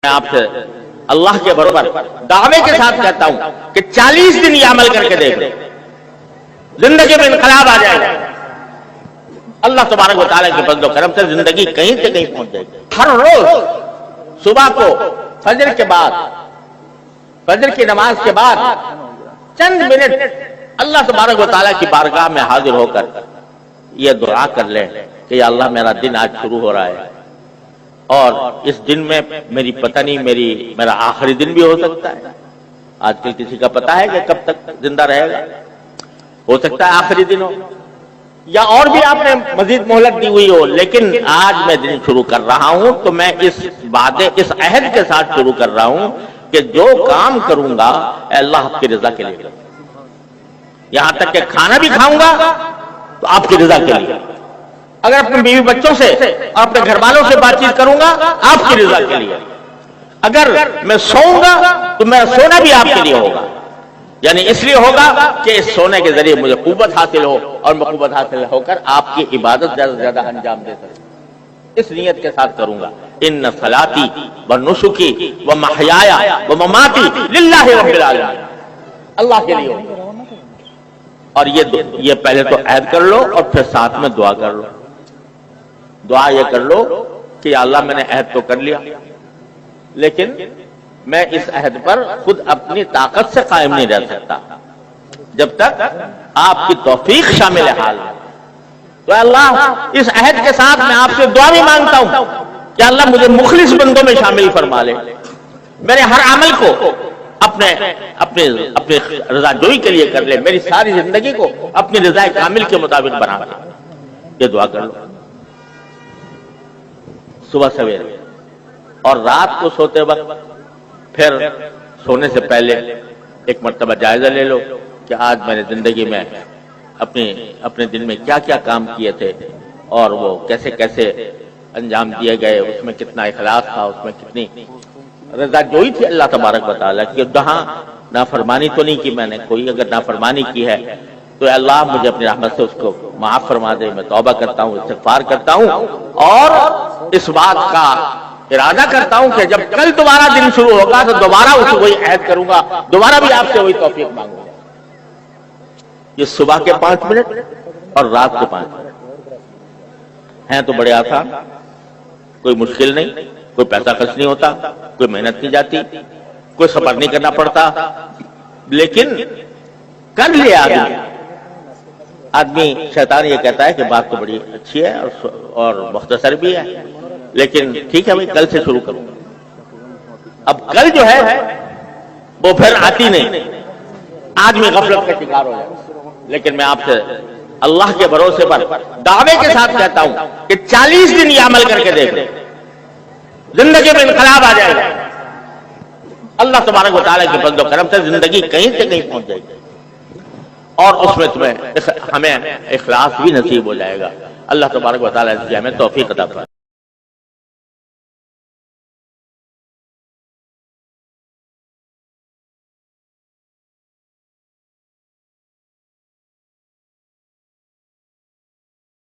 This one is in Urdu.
میں آپ سے اللہ کے برابر دعوے کے ساتھ کہتا ہوں کہ 40 دن یہ عمل کر کے دیکھ لیں، زندگی میں انقلاب آ جائے گا۔ اللہ تبارک و تعالیٰ کے فضل و کرم سے زندگی کہیں سے کہیں پہنچ جائے گی۔ ہر روز صبح کو فجر کے بعد، فجر کی نماز کے بعد چند منٹ اللہ تبارک و تعالیٰ کی بارگاہ میں حاضر ہو کر یہ دعا کر لیں کہ یا اللہ میرا دن آج شروع ہو رہا ہے، اور اس دن میں میری پتہ نہیں میرا آخری دن بھی ہو سکتا ہے۔ آج کل کسی کا پتہ ہے کہ کب تک زندہ رہے گا، ہو سکتا ہے آخری دن ہو یا اور بھی آپ نے مزید مہلت دی ہوئی ہو، لیکن آج میں دن شروع کر رہا ہوں تو میں اس عہد کے ساتھ شروع کر رہا ہوں کہ جو کام کروں گا اے اللہ آپ کی رضا کے لیے کروں گا، یہاں تک کہ کھانا بھی کھاؤں گا تو آپ کی رضا کے لیے، اگر اپنے بیوی بچوں سے اور اپنے گھر والوں سے بات چیت کروں گا آپ کی رضا کے لیے، اگر میں سوؤں گا تو میرا سونا بھی آپ کے لیے ہوگا، یعنی اس لیے ہوگا کہ اس سونے کے ذریعے مجھے قوت حاصل ہو اور میں قوت حاصل ہو کر آپ کی عبادت زیادہ سے زیادہ انجام دے سکوں، اس نیت کے ساتھ کروں گا۔ ان صلاتی و نسکی و محیایا و مماتی للہ رب العالمین، اللہ کے لیے ہوگا۔ اور یہ پہلے تو عہد کر لو اور پھر ساتھ میں دعا کر لو۔ دعا یہ کر لو کہ یا اللہ میں نے عہد تو کر لیا، لیکن میں اس عہد پر خود اپنی طاقت سے قائم نہیں رہ سکتا جب تک آپ کی توفیق شامل حال ہے۔ تو اللہ اس عہد کے ساتھ میں آپ سے دعا بھی مانگتا ہوں کہ اللہ مجھے مخلص بندوں میں شامل فرما لے، میرے ہر عمل کو اپنے رضا جوئی کے لیے کر لے، میری ساری زندگی کو اپنی رضا کامل کے مطابق بنا دے۔ یہ دعا کر لو صبح سویرے، اور رات کو سوتے وقت پھر سونے سے پہلے ایک مرتبہ جائزہ لے لو کہ آج میں نے زندگی میں اپنے دن میں کیا کیا کام کیے تھے اور وہ کیسے کیسے انجام دیے گئے، اس میں کتنا اخلاص تھا، اس میں کتنی رضا جوئی تھی اللہ تبارک و تعالیٰ کی، جہاں نافرمانی تو نہیں کی میں نے، کوئی اگر نافرمانی کی ہے تو اللہ مجھے اپنی رحمت سے اس کو معاف فرما دے۔ میں توبہ کرتا ہوں، استغفار کرتا ہوں، اور اس بات کا ارادہ کرتا ہوں کہ جب کل دوبارہ دن شروع ہوگا تو دوبارہ اسے وہی عہد کروں گا، دوبارہ بھی آپ سے وہی توفیق مانگوں گا۔ یہ صبح کے 5 منٹ اور رات کے 5 منٹ ہیں تو بڑے آسان، کوئی مشکل نہیں، کوئی پیسہ خرچ نہیں ہوتا، کوئی محنت نہیں جاتی، کوئی سفر نہیں کرنا پڑتا، لیکن کر لیا آدمی شیطان یہ کہتا ہے کہ بات تو بڑی اچھی ہے اور مختصر بھی ہے، لیکن ٹھیک ہے میں کل سے شروع کروں گا۔ اب کل جو ہے وہ پھر آتی نہیں، آدمی غفلت کا شکار ہو جائے۔ لیکن میں آپ سے اللہ کے بھروسے پر دعوے کے ساتھ کہتا ہوں کہ 40 دن یہ عمل کر کے دیکھ لیں، زندگی میں انقلاب آ جائے گا۔ اللہ تبارک و تعالیٰ کے فضل و کرم سے زندگی کہیں سے کہیں پہنچ جائے گی، اور اس میں ہمیں اخلاص بھی نصیب ہو جائے گا۔ اللہ تبارک و تعالیٰ اس کی ہمیں توفیق عطا فرمائے۔